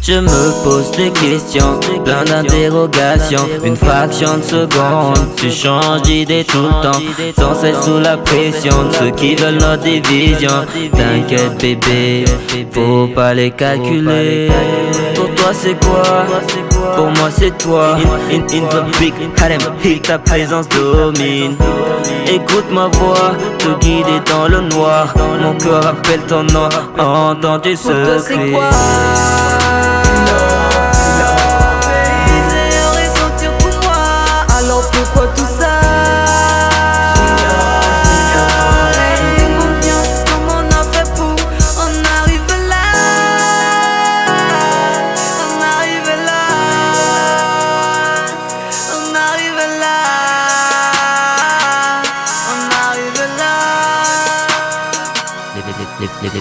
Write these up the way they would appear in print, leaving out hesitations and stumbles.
Je me pose des questions, plein d'interrogations. Une fraction de seconde, tu changes d'idée tout le temps, sans cesse sous la pression de ceux qui veulent notre division. T'inquiète bébé, faut pas les calculer. Pour toi c'est quoi? Pour moi c'est toi. In the big harem, ta présence domine. Écoute ma voix, te guider dans le noir. Mon cœur appelle ton nom, entends tes secrets. Pour toi c'est quoi? Pourquoi tout ça? Demande bien comment on a fait pour en arriver là. On arrive là. On arrive là. On arrive là.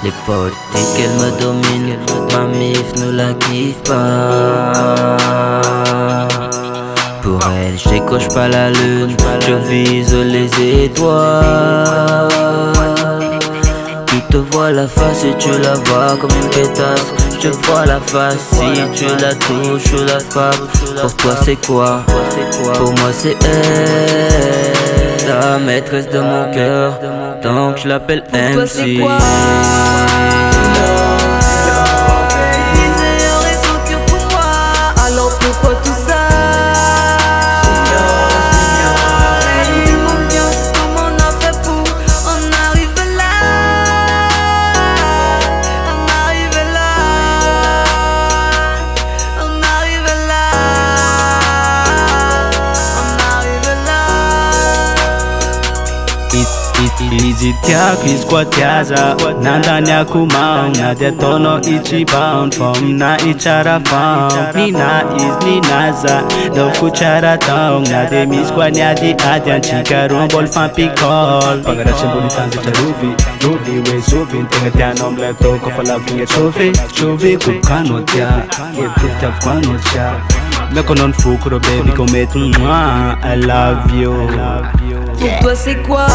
Les potes disent qu'elle me domine, ma mif ne la kiffe pas. Pour elle, je décoche pas la lune, je vise les étoiles. Tu te vois la face et tu la vois comme une pétasse. Je vois la face si tu la touches ou la frappes. Pour toi c'est quoi? Pour moi c'est elle, la maîtresse de mon cœur, donc je l'appelle MC. Pour toi c'est quoi? Alors pourquoi tout ça? Demande bien comment on a fait pour en arriver là. On arrive là. On arrive là. On arrive là. Izitia kiskwatiaza nandani ya kumau na detono ichibound from na ichara found nina is ninaza do kuchara tong na de miskwanyadi adian chika rombol fan pikol pagara chemboli tanzi charuvi ruvi we zuvi tenga tianom lepto kofala vinge chove kukano tia ye prufta kwano cha Meko non fukuro baby come tu I love you. Pour toi c'est quoi?